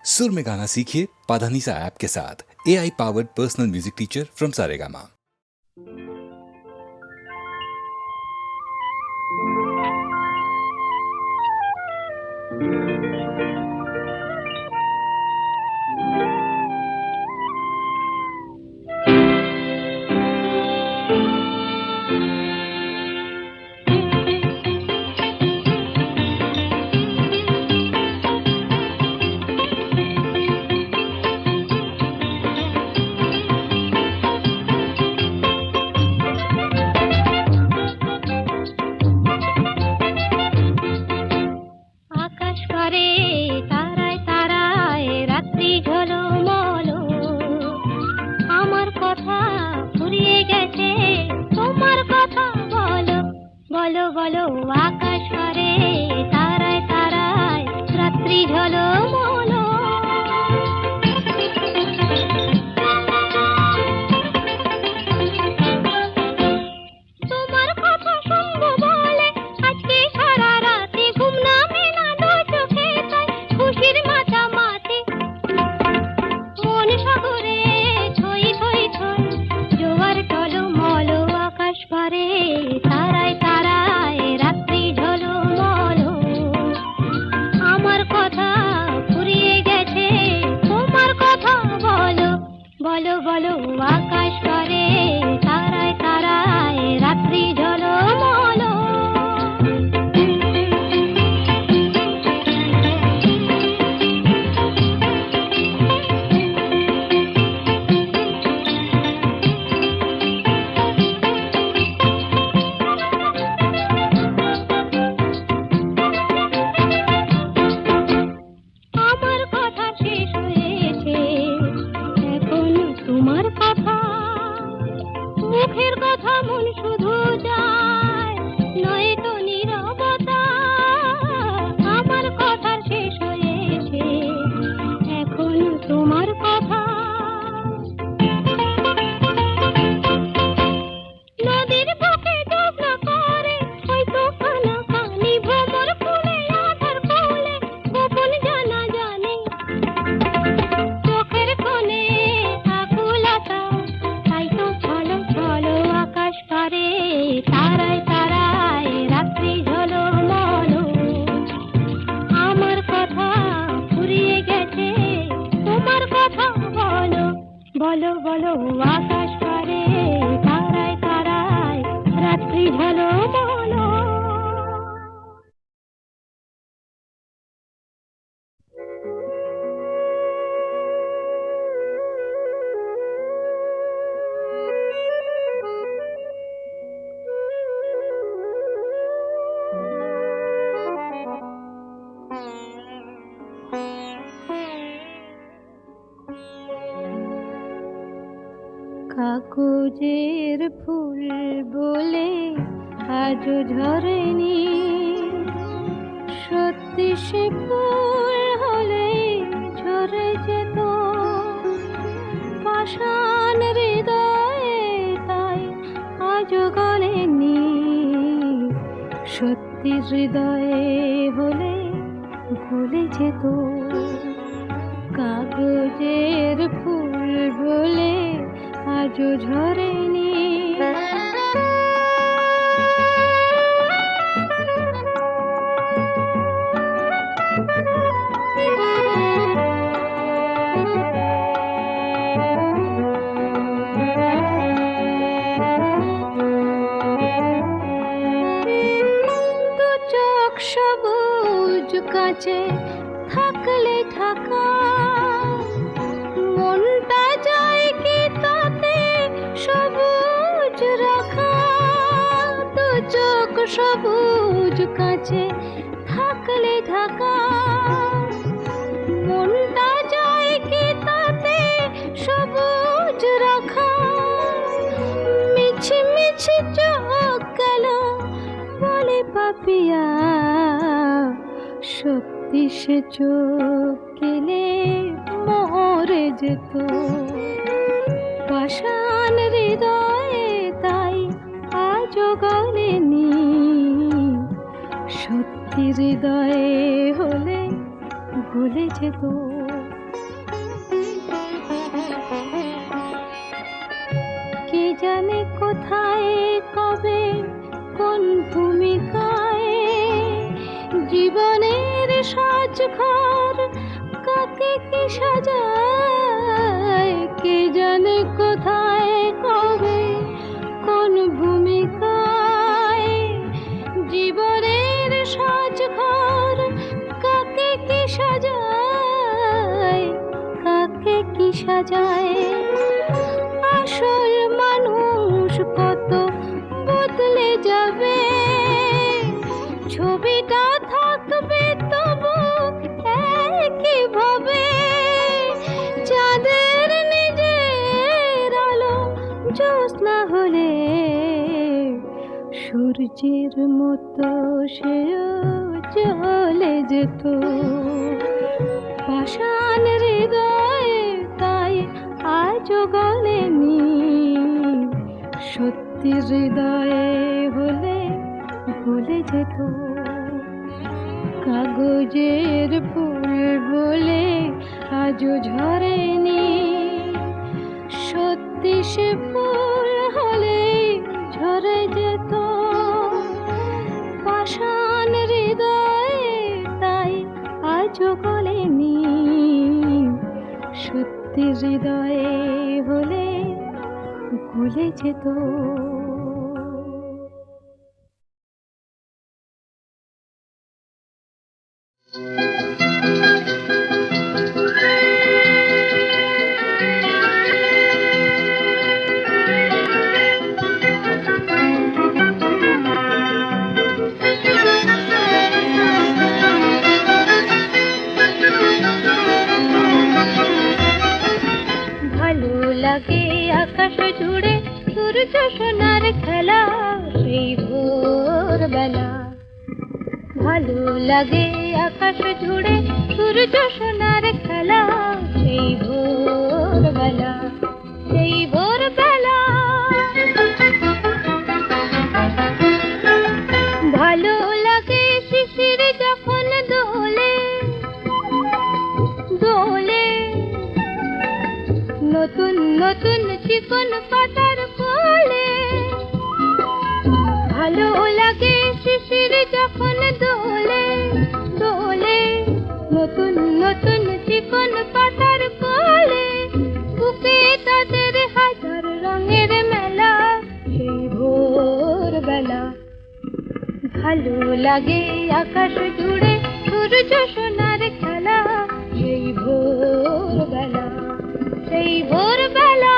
सुर में गाना सीखिए पाधानीसा ऐप के साथ। AI powered personal music teacher from Saregama. কাগজের ফুল বলে আজও ঝরেনি, সত্যি সে ফুল হলে ঝরে যেত পাষাণ হৃদয়ে, তাই আজও গলেনি। সত্যি হৃদয়ে হলে গলে যেত। কাগজের ফুল বলে আজও ঝরেনি। দু চোখ সবুজ কাঁচে থাকলে ঢাকা, মনটা যায় কি তাতে সবুজ রাখা। দু চোখ সবুজ কাঁচে থাকলে ঢাকা, মনটা যায় কি তাতে সবুজ রাখা। মিছি মিছি চোখ গেল বলে পাপিয়া, সত্যি সে চোখ গেলে মরে যেত পাষাণ হৃদয়ে, তাই আজও গলেনি। সত্যি হৃদয়ে হলে গলে যেত। জানে কোথায় কবে কোন ভূমিকায় জীবনের সাজঘর কাকে কি সাজায়, কে জানে কোথায় কবে কোন ভূমিকায় জীবনের সাজঘর কাকে কি সাজায়, কাকে কি সাজায়। আসল মানুষ কত বদলে যাবে, ছবিটা থাকবে তবু একই ভাবে। চাঁদের নিজের আলো জ্যোৎস্না হলে সূর্যের মতো সেও চলে যেত। পাষাণ হৃদয়ে তাই আজও গলেনি, সত্যি হৃদয়ে হলে ভুলে যেত। কাগজের ফুল বলে আজও ঝরেনি, সত্যি সে ফুল হলে ঝরে যেত। পাষাণ হৃদয়ে তাই আজও গলেনি, সত্যি হৃদয়ে হলে ভুলে যেত। ভালো লাগে আকাশ জুড়ে সূর্য সোনার খেলা সেই ভোরবেলা। ভালো লাগে আকাশ জুড়ে সূর্য সোনার খেলা সেই ভোরবেলা, সেই ভোরবেলা। ভালো লাগে শিশির যখন দোলে দোলে, নতুন নতুন চিকন পাতার কোলে। ভালো লাগে শিশির যখন দোলে দোলে, নতুন নতুন চিকন পাতার কোলে। বুকে তাদের হাজার রঙের মেলা সেই ভোরবেলা। ভালো লাগে আকাশ জুড়ে সূর্য সোনার খেলা সেই ভোরবেলা, সেই ভোরবেলা।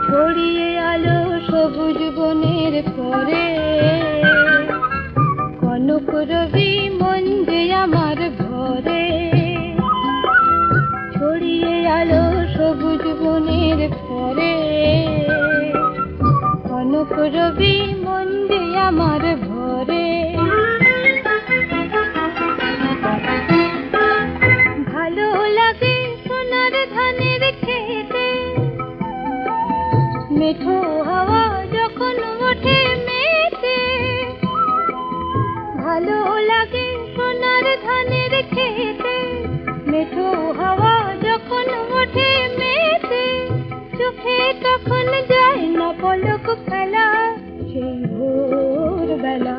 ছড়িয়ে আলো সবুজ বনের পরে, কনক রবি মন যে আমার ভরে। ছড়িয়ে আলো সবুজ বনের পরে, কনক রবি মন যে আমার ভরে। ভালো লাগে সোনার ধানের খেতে, মেঠো হাওয়া যখন ওঠে মেতে। ভালো লাগে সোনার ধানের খেতে, মেঠো হাওয়া যখন ওঠে মেতে। চোখে তখন যায় না পলক ফেলা সেই ভোরবেলা।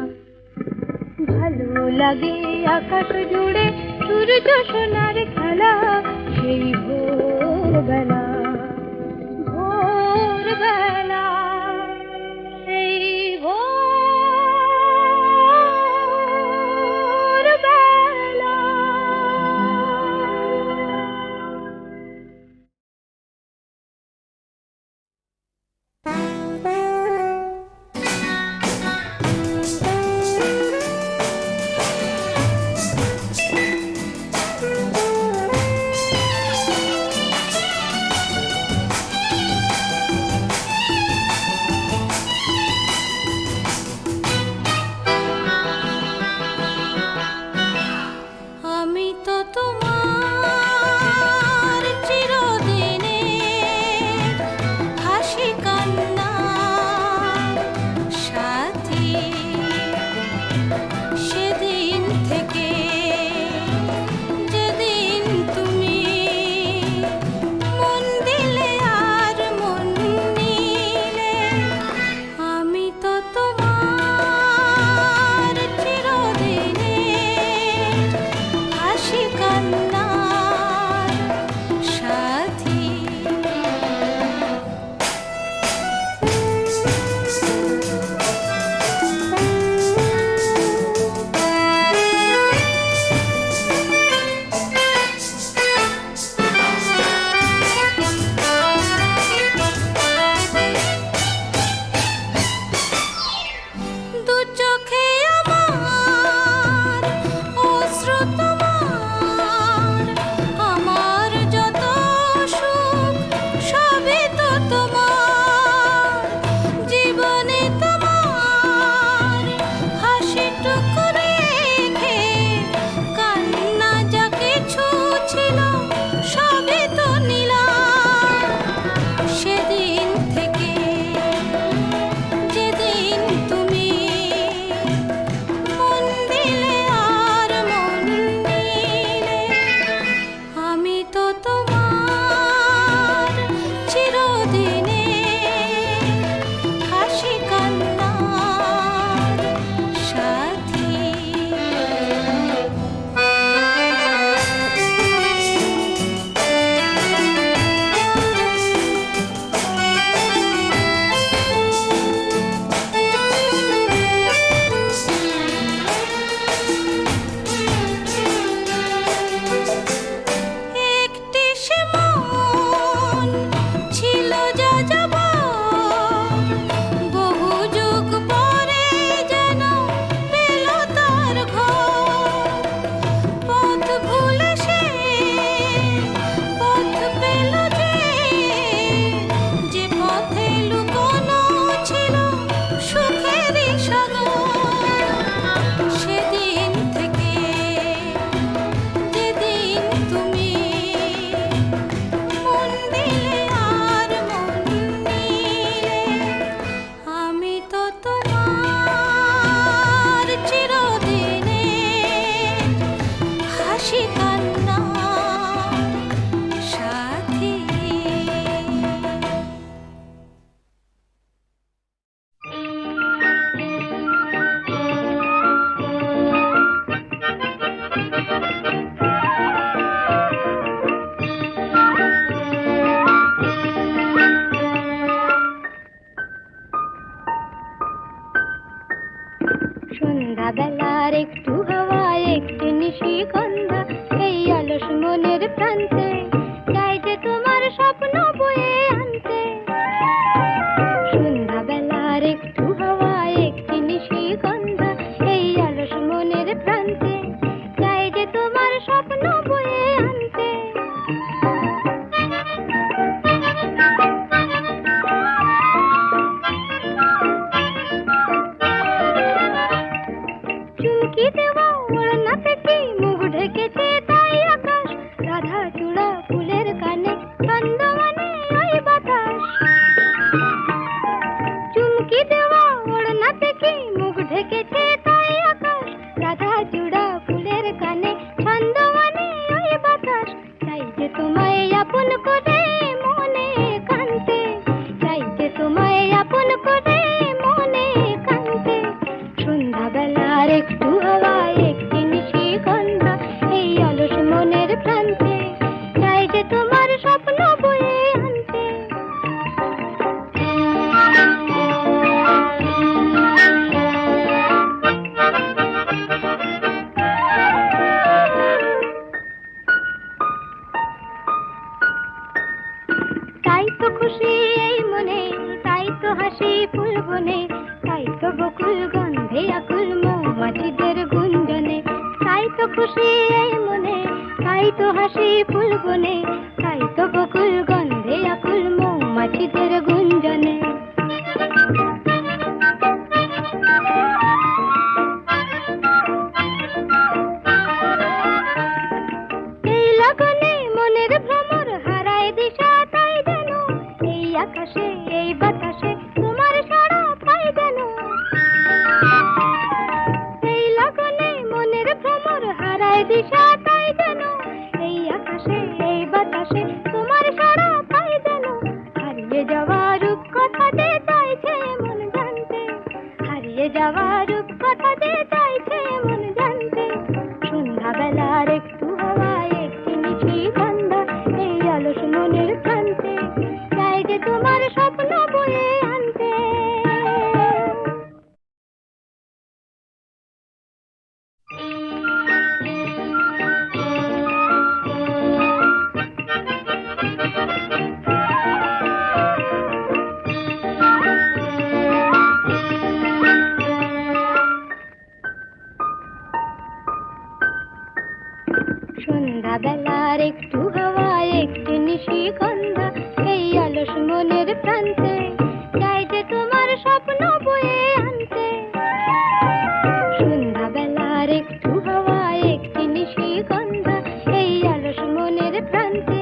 ভালো লাগে আকাশ জুড়ে সূর্য সোনার খেলা সেই ভোরবেলা, ভোরবেলা, সেই ভোরবেলা। সন্ধ্যাবেলার একটু হাওয়া একটু নিশিগন্ধা এই অলস মনের প্রান্তে চাই যে তোমার স্বপ্ন বয়ে আনতে। সন্ধ্যাবেলার একটু হাওয়া একটু নিশিগন্ধা এই অলস মনের প্রান্তে চাই যে তোমার স্বপ্ন বয়ে আনতে। চুমকি দেওয়া ওড়না থেকে মুখ ঢেকেছে তাই আকাশ, রাধা চূড়া ফুলের কানে ছন্দমানে ওই বাতাস। চুমকি দেওয়া ওড়না থেকে মুখ ঢেকেছে তাই আকাশ, রাধা চূড়া ফুলের কানে ছন্দমানে ওই বাতাস। চাই যে তোমায় আপন করে মনে কান্তে, চাই যে তোমায় আপন করে মনে কান্তে। সন্ধ্যাবেলার একটু হাওয়া একটি নিশিগন্ধা এই অলস মনের প্রান্তে চাই যে তোমার স্বপ্ন বয়ে আনতে। তাই তো খুশি এই মনে, তাই তো হাসি ফুল বনে, তাই তো বকুল গন্ধে আকুল মৌমাছিদের গুঞ্জনে। তাই তো খুশি এই মনে, তাই তো হাসি ফুল বনে, তাই তো বকুল গন্ধে আকুল মৌমাছিদের গুঞ্জনে। এই লগনে মনের ভ্রমর হারায় দিশা তাই যেন এই আকাশে এই বাতাসে তোমার সাড়া পাই যেন। এই লগনে মনের ভ্রমর হারায় দিশা তাই যেন এই আকাশে এই বাতাসে তোমার সাড়া পাই যেন। হারিয়ে যাওয়া রূপ কথা যে চাইছে মন জানতে, হারিয়ে যাওয়া রূপ কথা যে চাইছে মন জানতে। সন্ধ্যাবেলার একটু হাওয়া একটি নিশিগন্ধা এই অলস মনের প্রান্তে চাই যে তোমার স্বপ্ন বয়ে আনতে। সন্ধ্যাবেলার একটু হাওয়া একটু নিশিগন্ধা এই অলস মনের প্রান্তে চাই যে তোমার স্বপ্ন বয়ে আনতে। সন্ধ্যাবেলার একটু হাওয়া একটু নিশিগন্ধা এই অলস মনের প্রান্তে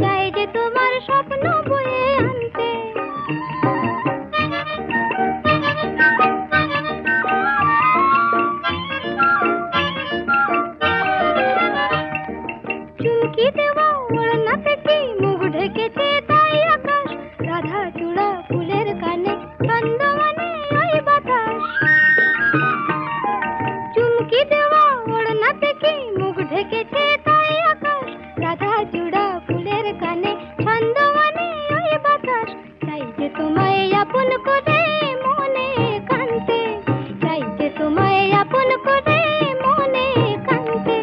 চাই যে তোমার স্বপ্ন বয়ে আনতে। চুমকি দেওয়া ওড়না থেকে মুখ ঢেকেছে তাই আকাশ, রাধা চূড়া ফুলের কানে ছন্দমানে ওই বাতাস। চুমকি দেওয়া ওড়না থেকে মুখ ঢেকেছে তাই আকাশ, রাধা চূড়া ফুলের কানে ছন্দমানে ওই বাতাস। চাই যে তোমায় আপন করে মনে কান্তে, চাই যে তোমায় আপন করে মনে কান্তে।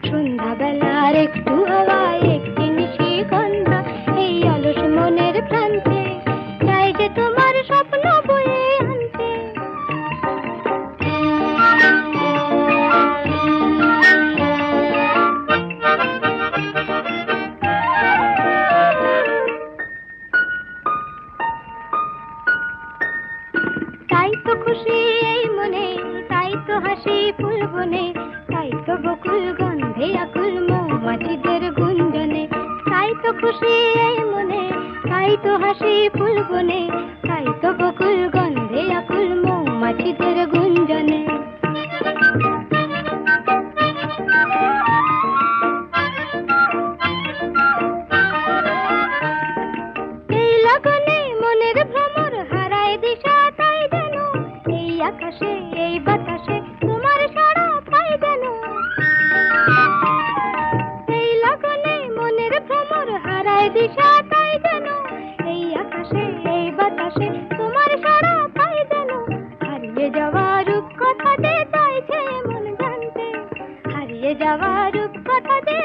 সন্ধ্যাবেলার একটু হাওয়া একটি নিশিগন্ধা এই অলস মনের প্রান্তে চাই যে তোমার স্বপ্ন বয়ে আনতে। তাই তো খুশি এই মনে, তাই তো হাসি ফুল বনে, তাই তো বকুল গন্ধে আকুল মৌমাছিদের গুঞ্জনে। তাই তো খুশি এই মনে, তাই তো হাসি ফুল বনে, তাই তো বকুল গন্ধে আকুল মৌমাছিদের গুঞ্জনে। এই লগনে মনের ভ্রমর হারায় দিশা তাই যেন এই আকাশে এই বাতাসে তোমার সাড়া পাই যেন। এই লগনে মনের ভ্রমর হারায় দিশা তাই যেন এই আকাশে এই বাতাসে তোমার সাড়া পাই যেন। হারিয়ে যাওয়া রূপ কথা হারিয়ে যাওয়া রূপকথা যে